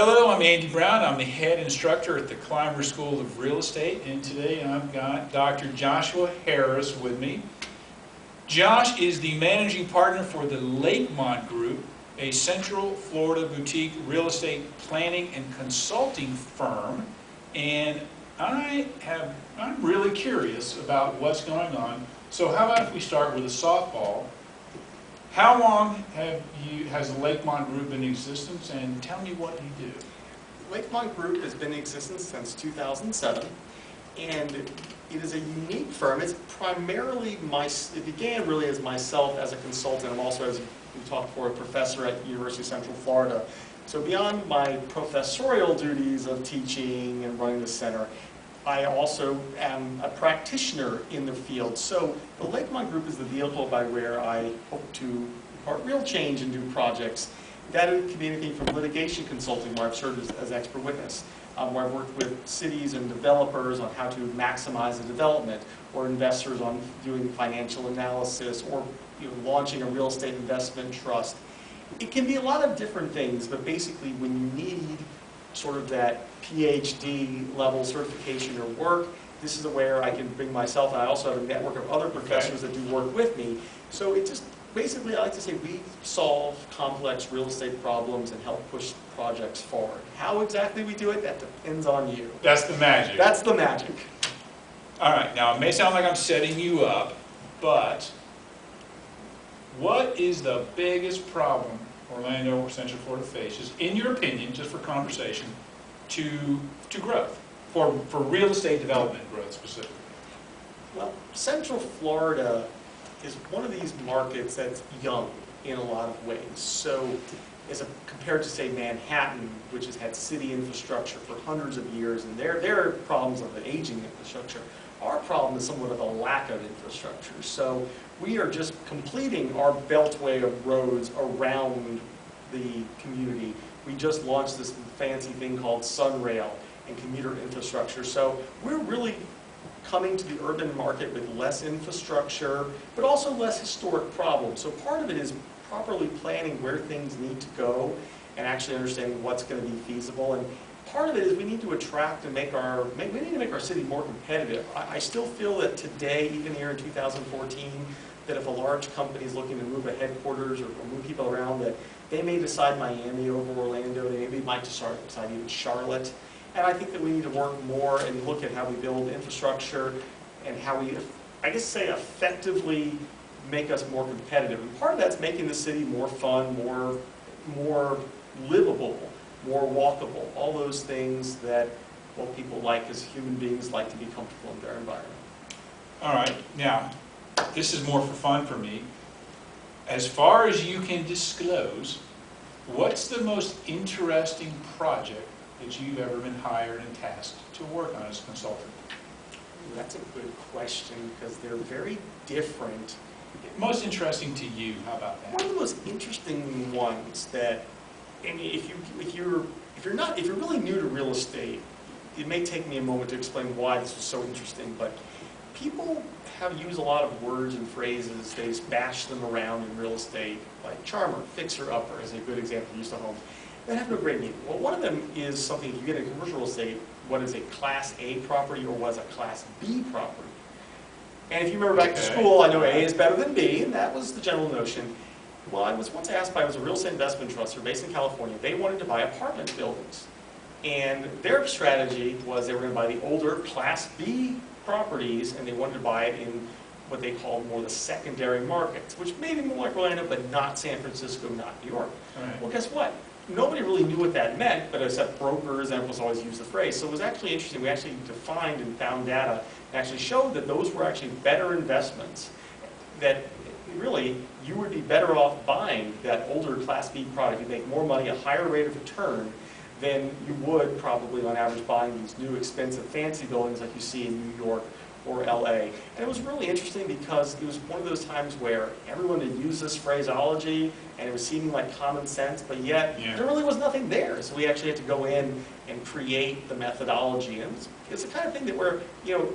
Hello, I'm Andy Brown. I'm the head instructor at the Climer School of Real Estate, and today I've got Dr. Joshua Harris with me. Josh is the managing partner for the Lakemont Group, a Central Florida boutique real estate planning and consulting firm, and I'm really curious about what's going on. So how about if we start with a softball? How long has the Lakemont Group been in existence, and tell me what you do? Lakemont Group has been in existence since 2007, and it is a unique firm. It's primarily it began really as myself as a consultant. I'm also, as we talked before, a professor at University of Central Florida. So beyond my professorial duties of teaching and running the center, I also am a practitioner in the field. So the Lakemont Group is the vehicle by where I hope to impart real change and do projects. That can be anything from litigation consulting, where I've served as expert witness, where I've worked with cities and developers on how to maximize the development, or investors on doing financial analysis, or launching a real estate investment trust. It can be a lot of different things, but basically when you need sort of that PhD level certification or work, this is where I can bring myself, and I also have a network of other professors that do work with me. So it just, basically I like to say we solve complex real estate problems and help push projects forward. How exactly we do it, that depends on you. That's the magic. That's the magic. All right, now it may sound like I'm setting you up, but what is the biggest problem Orlando or Central Florida faces, in your opinion, just for conversation, to growth, for real estate development growth specifically? Well, Central Florida is one of these markets that's young in a lot of ways. So compared to, say, Manhattan, which has had city infrastructure for hundreds of years, and their problems of the aging infrastructure. Our problem is somewhat of a lack of infrastructure. So we are just completing our beltway of roads around the community. We just launched this fancy thing called Sunrail and commuter infrastructure. So we're really coming to the urban market with less infrastructure, but also less historic problems. So part of it is properly planning where things need to go and actually understanding what's going to be feasible. And part of it is we need to attract and we need to make our city more competitive. I still feel that today, even here in 2014, that if a large company is looking to move a headquarters or move people around, that they may decide Miami over Orlando, they maybe might decide even Charlotte. And I think that we need to work more and look at how we build infrastructure and how we, I guess, effectively make us more competitive. And part of that's making the city more fun, more livable, more walkable, all those things that, well, people like as human beings like to be comfortable in their environment. All right, now, this is more for fun for me. As far as you can disclose, what's the most interesting project that you've ever been hired and tasked to work on as a consultant? That's a good question, because they're very different. Most interesting to you, how about that? One of the most interesting ones that, and if you're really new to real estate, it may take me a moment to explain why this was so interesting, but people use a lot of words and phrases, they just bash them around in real estate, like charmer, fixer-upper is a good example used to homes. That have no great meaning. Well, one of them is something, if you get into commercial real estate, what is a Class A property or what is a Class B property? And if you remember back to school, I know A is better than B, and that was the general notion. Well, I was once asked by a real estate investment trust, they're based in California. They wanted to buy apartment buildings. And their strategy was they were going to buy the older Class B properties, and they wanted to buy it in what they called more the secondary markets, which may be more like Orlando, but not San Francisco, not New York. Right. Well, guess what? Nobody really knew what that meant, but except brokers, and was always used the phrase. So it was actually interesting. We actually defined and found data and actually showed that those were actually better investments, that really you would be better off buying that older Class B product. You'd make more money, a higher rate of return than you would probably on average buying these new expensive fancy buildings like you see in New York or LA. And it was really interesting because it was one of those times where everyone had used this phraseology and it was seeming like common sense, but yet there really was nothing there. So we actually had to go in and create the methodology. And it's the kind of thing that where,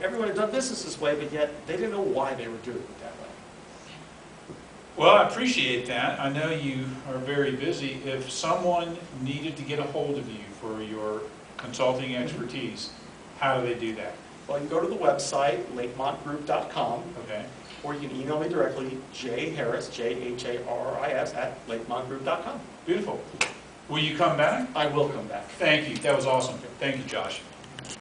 everyone had done business this way, but yet they didn't know why they were doing it that way. Well, I appreciate that. I know you are very busy. If someone needed to get a hold of you for your consulting expertise, how do they do that? Well, you can go to the website, lakemontgroup.com, Okay, or you can email me directly, jharris, Jharris, @lakemontgroup.com. beautiful. Will you come back? I will come back. Thank you. That was awesome. Thank you, Josh.